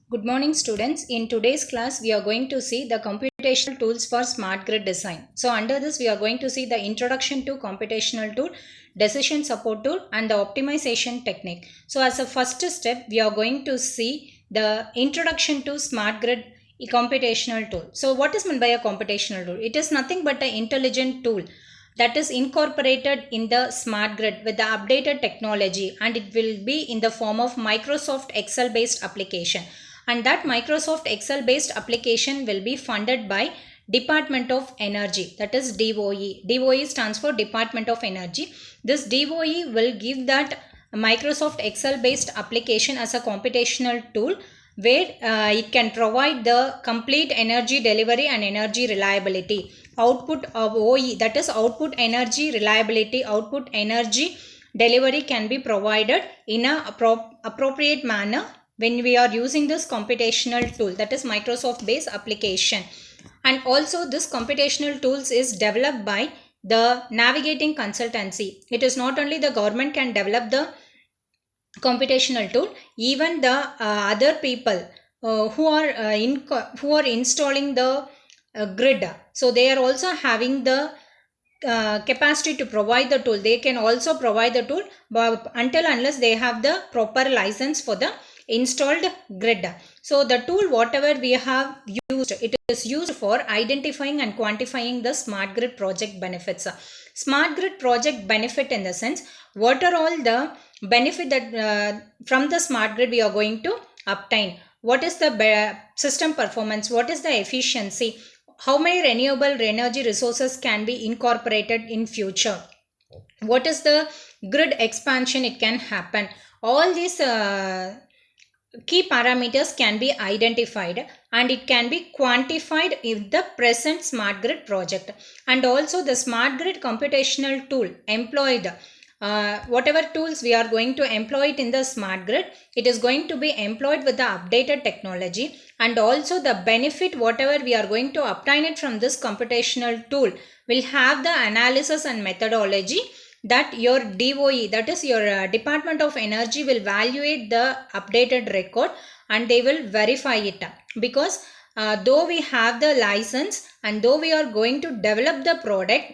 Good morning students. In today's class we are going to see the computational tools for smart grid design. So under this we are going to see the introduction to computational tool, decision support tool and the optimization technique. So as a first step we are going to see the introduction to smart grid computational tool. So what is meant by a computational tool? It is nothing but an intelligent tool that is incorporated in the smart grid with the updated technology, and it will be in the form of Microsoft Excel based application, and that Microsoft Excel based application will be funded by Department of Energy, that is DOE. DOE stands for Department of Energy. This DOE will give that Microsoft Excel based application as a computational tool where it can provide the complete energy delivery and energy reliability. Output of OE, that is output energy reliability, output energy delivery can be provided in a appropriate manner when we are using this computational tool, that is Microsoft based application. And also this computational tools is developed by the Navigating Consultancy. It is not only the government can develop the computational tool, even the other people who are installing the grid, so they are also having the capacity to provide the tool. They can also provide the tool, but until unless they have the proper license for the installed grid. So the tool whatever we have used, it is used for identifying and quantifying the smart grid project benefits. Smart grid project benefit in the sense, what are all the benefit that from the smart grid we are going to obtain? What is the system performance? What is the efficiency? How many renewable energy resources can be incorporated in future? What is the grid expansion it can happen? All these key parameters can be identified and it can be quantified in the present smart grid project. And also the smart grid computational tool employed, whatever tools we are going to employ it in the smart grid, it is going to be employed with the updated technology. And also the benefit whatever we are going to obtain it from this computational tool will have the analysis and methodology that your DOE, that is your Department of Energy, will evaluate the updated record and they will verify it, because though we have the license and though we are going to develop the product,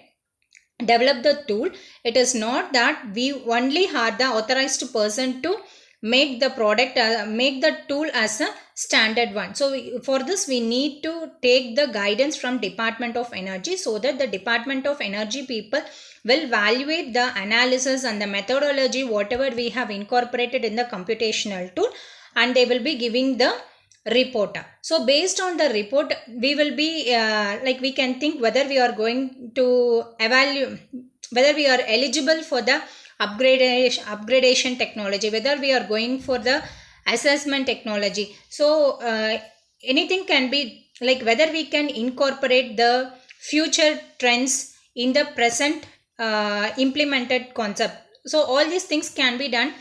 develop the tool, it is not that we only are the authorized person to make the product, make the tool as a standard one. So for this we need to take the guidance from Department of Energy, so that the Department of Energy people will evaluate the analysis and the methodology whatever we have incorporated in the computational tool, and they will be giving the report. So based on the report we will be like we can think whether we are going to evaluate, whether we are eligible for the upgradation technology, whether we are going for the assessment technology. So anything can be like whether we can incorporate the future trends in the present implemented concept. So all these things can be done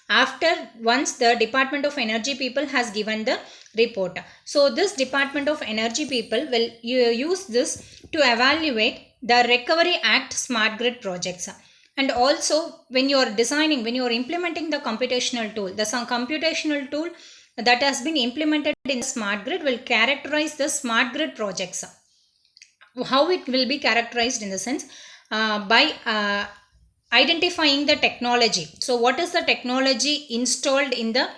after once the Department of Energy people has given the report. So this Department of Energy people will use this to evaluate the Recovery Act smart grid projects. And also when you are designing, when you are implementing the computational tool, the some computational tool that has been implemented in smart grid will characterize the smart grid projects. How it will be characterized in the sense, by identifying the technology. So what is the technology installed in the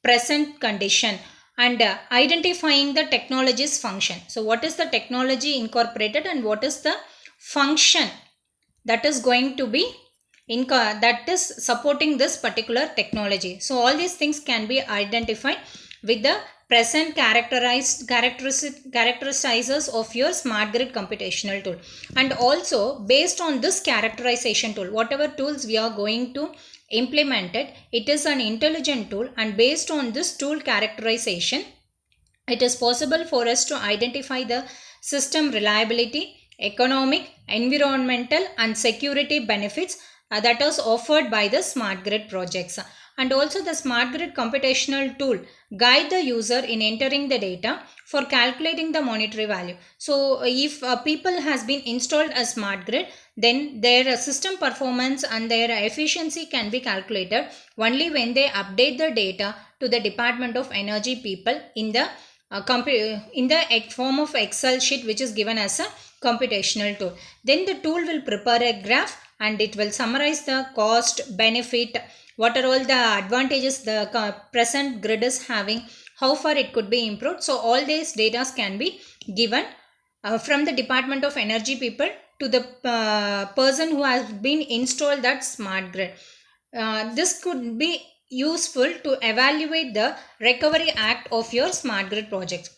present condition, and identifying the technology's function. So what is the technology incorporated and what is the function that is going to be that is supporting this particular technology. So all these things can be identified with the present characterizers of your smart grid computational tool. And also based on this characterization tool, whatever tools we are going to implement it, it is an intelligent tool, and based on this tool characterization it is possible for us to identify the system reliability, economic, environmental and security benefits that is offered by the smart grid projects. And also the smart grid computational tool guide the user in entering the data for calculating the monetary value. So if people has been installed a smart grid, then their system performance and their efficiency can be calculated only when they update the data to the Department of Energy people in the form of Excel sheet, which is given as a computational tool. Then the tool will prepare a graph and it will summarize the cost, benefit, what are all the advantages the present grid is having, how far it could be improved. So all these data can be given from the Department of Energy people to the person who has been installed that smart grid. This could be useful to evaluate the recovery act of your smart grid project.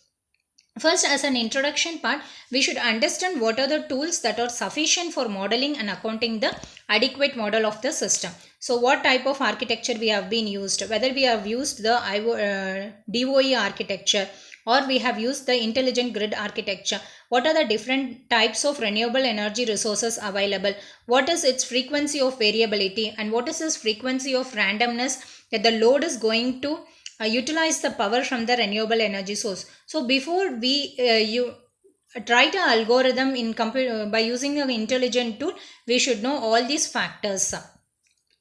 First, as an introduction part, we should understand what are the tools that are sufficient for modeling and accounting the adequate model of the system. So what type of architecture we have been used, whether we have used the DOE architecture or we have used the intelligent grid architecture, what are the different types of renewable energy resources available, what is its frequency of variability, and what is its frequency of randomness that the load is going to utilize the power from the renewable energy source. So before we write an algorithm in by using an intelligent tool, we should know all these factors.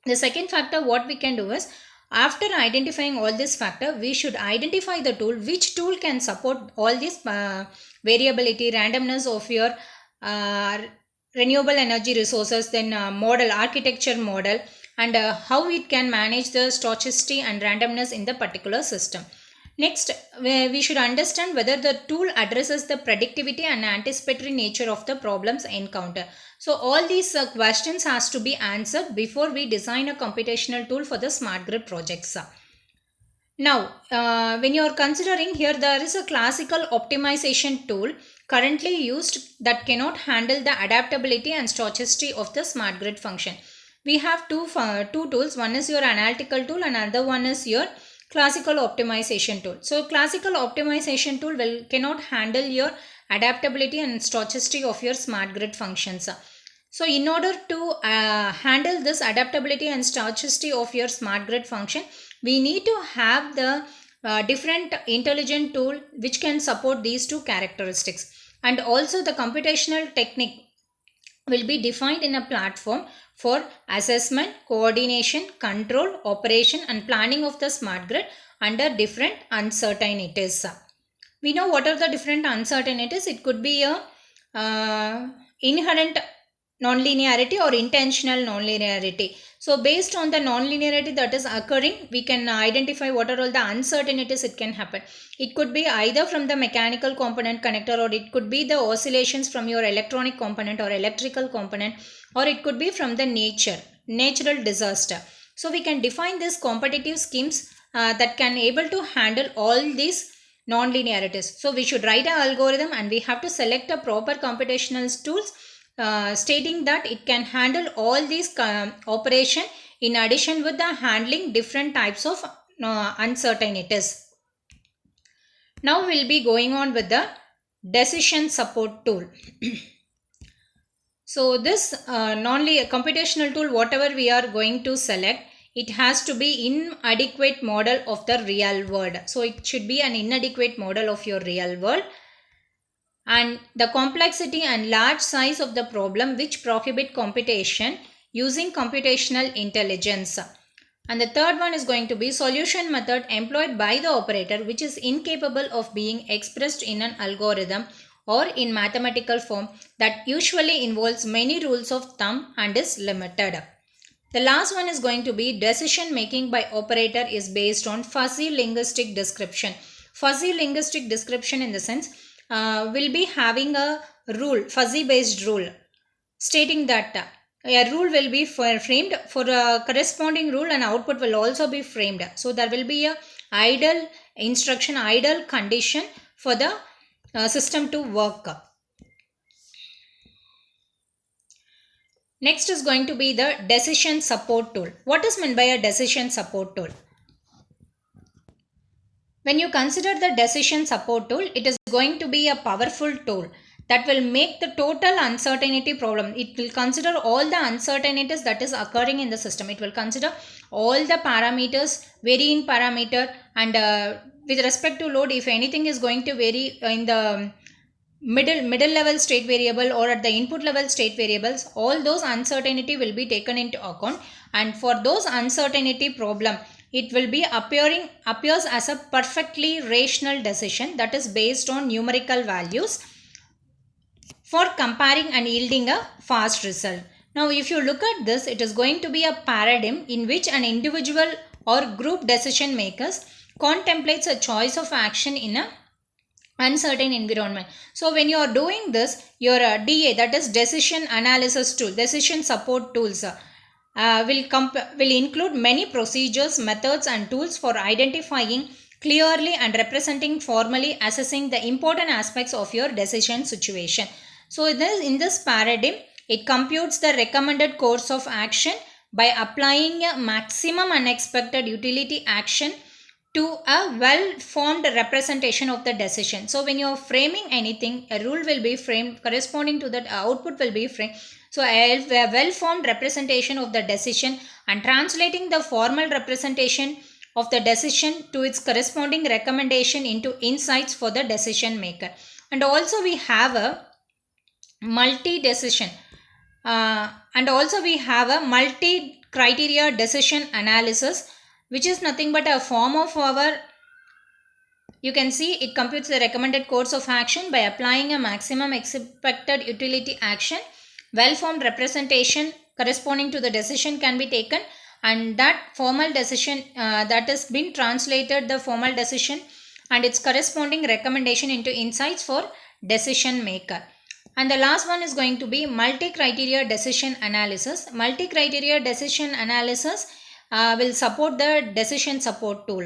The second factor what we can do is, after identifying all this factor, we should identify the tool, which tool can support all this variability, randomness of your renewable energy resources, then model, architecture model, and how it can manage the stochasticity and randomness in the particular system. Next, we should understand whether the tool addresses the predictivity and anticipatory nature of the problems encountered. So all these questions has to be answered before we design a computational tool for the smart grid projects. Now, when you are considering here, there is a classical optimization tool currently used that cannot handle the adaptability and stochasticity of the smart grid function. We have two tools. One is your analytical tool and another one is your classical optimization tool. So classical optimization tool cannot handle your adaptability and stochasticity of your smart grid functions. So in order to handle this adaptability and stochasticity of your smart grid function, we need to have the different intelligent tool which can support these two characteristics. And also the computational technique will be defined in a platform for assessment, coordination, control, operation and planning of the smart grid under different uncertainties. We know what are the different uncertainties. It could be a inherent nonlinearity or intentional nonlinearity. So based on the nonlinearity that is occurring, we can identify what are all the uncertainties it can happen. It could be either from the mechanical component connector, or it could be the oscillations from your electronic component or electrical component, or it could be from the natural disaster. So we can define these competitive schemes that can able to handle all these nonlinearities. So we should write an algorithm and we have to select a proper computational tools stating that it can handle all these operation in addition with the handling different types of uncertainties. Now we'll be going on with the decision support tool. So this computational tool, whatever we are going to select, it has to be inadequate model of the real world. So it should be an inadequate model of your real world, and the complexity and large size of the problem which prohibit computation using computational intelligence. And the third one is going to be solution method employed by the operator which is incapable of being expressed in an algorithm or in mathematical form, that usually involves many rules of thumb and is limited. The last one is going to be decision making by operator is based on fuzzy linguistic description. Fuzzy linguistic description in the sense will be having a rule, fuzzy based rule, stating that a rule will be framed for a corresponding rule and output will also be framed. So there will be a idle instruction, idle condition for the system to work. Next is going to be the decision support tool. What is meant by a decision support tool? When you consider the decision support tool, it is going to be a powerful tool that will make the total uncertainty problem. It will consider all the uncertainties that is occurring in the system. It will consider all the parameters, varying parameter, and with respect to load, if anything is going to vary in the middle level state variable or at the input level state variables, all those uncertainty will be taken into account. And for those uncertainty problem, it will be appears as a perfectly rational decision that is based on numerical values for comparing and yielding a fast result. Now, if you look at this, it is going to be a paradigm in which an individual or group decision makers contemplates a choice of action in a uncertain environment. So when you are doing this, your DA, that is decision analysis tool, decision support tools, will include many procedures, methods and tools for identifying clearly and representing formally assessing the important aspects of your decision situation. So in this paradigm, it computes the recommended course of action by applying a maximum unexpected utility action to a well-formed representation of the decision. So when you're framing anything, a rule will be framed corresponding to that output will be framed. So a well-formed representation of the decision and translating the formal representation of the decision to its corresponding recommendation into insights for the decision maker. And also we have a multi-decision and also we have a multi-criteria decision analysis, which is nothing but a form of our, you can see it computes the recommended course of action by applying a maximum expected utility action. Well-formed representation corresponding to the decision can be taken, and that formal decision that has been translated the formal decision and its corresponding recommendation into insights for decision maker. And the last one is going to be multi-criteria decision analysis. Multi-criteria decision analysis will support the decision support tool.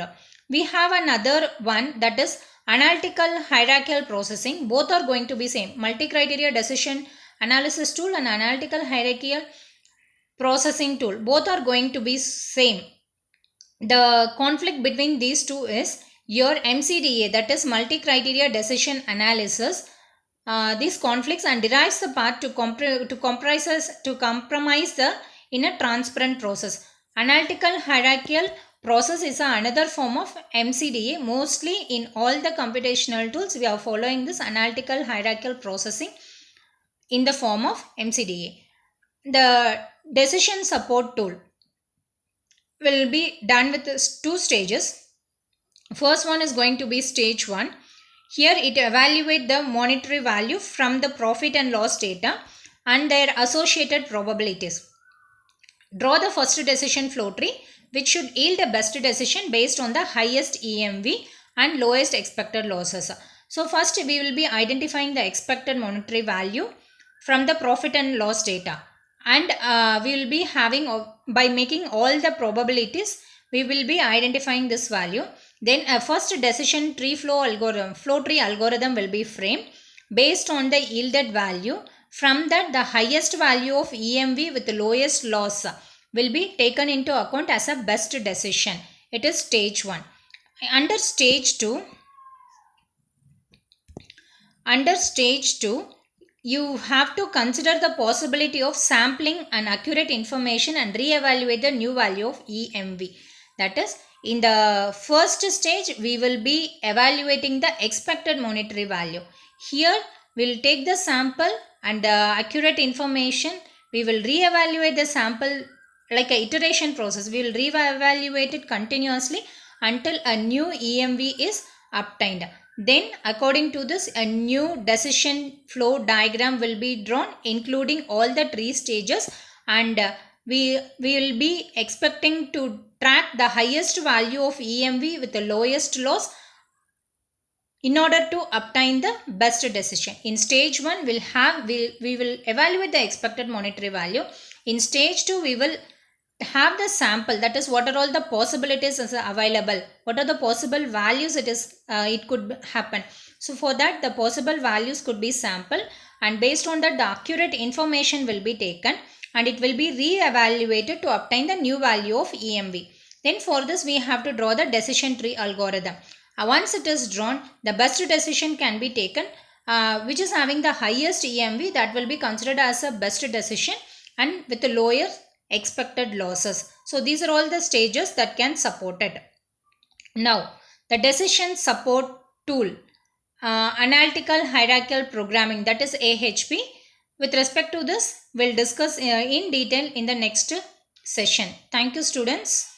We have another one, that is analytical hierarchical processing. Both are going to be same. Multi-criteria decision analysis tool and analytical hierarchical processing tool. Both are going to be same. The conflict between these two is your MCDA, that is multi-criteria decision analysis. These conflicts and derives the path to compromise the in a transparent process. Analytical hierarchical process is another form of MCDA. Mostly in all the computational tools, we are following this analytical hierarchical processing in the form of MCDA. The decision support tool will be done with two stages. First one is going to be stage 1. Here it evaluates the monetary value from the profit and loss data and their associated probabilities. Draw the first decision flow tree, which should yield the best decision based on the highest EMV and lowest expected losses. So first we will be identifying the expected monetary value from the profit and loss data, and we will be having, by making all the probabilities, we will be identifying this value. Then a first decision flow tree algorithm will be framed based on the yielded value. From that, the highest value of EMV with the lowest loss will be taken into account as a best decision. It is stage 1. Under stage 2, you have to consider the possibility of sampling and accurate information and re-evaluate the new value of EMV. That is, in the first stage, we will be evaluating the expected monetary value. Here, we will take the sample and the accurate information. We will re-evaluate the sample like an iteration process. We will re-evaluate it continuously until a new EMV is obtained. Then, according to this, a new decision flow diagram will be drawn, including all the 3 stages, and we will be expecting to track the highest value of EMV with the lowest loss in order to obtain the best decision. In stage 1, we will evaluate the expected monetary value. In stage 2, we will have the sample, that is what are all the possibilities available, what are the possible values it could happen. So for that, the possible values could be sampled, and based on that, the accurate information will be taken and it will be re-evaluated to obtain the new value of EMV. Then for this, we have to draw the decision tree algorithm. Once it is drawn, the best decision can be taken, which is having the highest EMV, that will be considered as a best decision, and with the lower expected losses. So these are all the stages that can support it. Now, the decision support tool, analytical hierarchical programming, that is AHP. With respect to this, we'll discuss in detail in the next session. Thank you, students.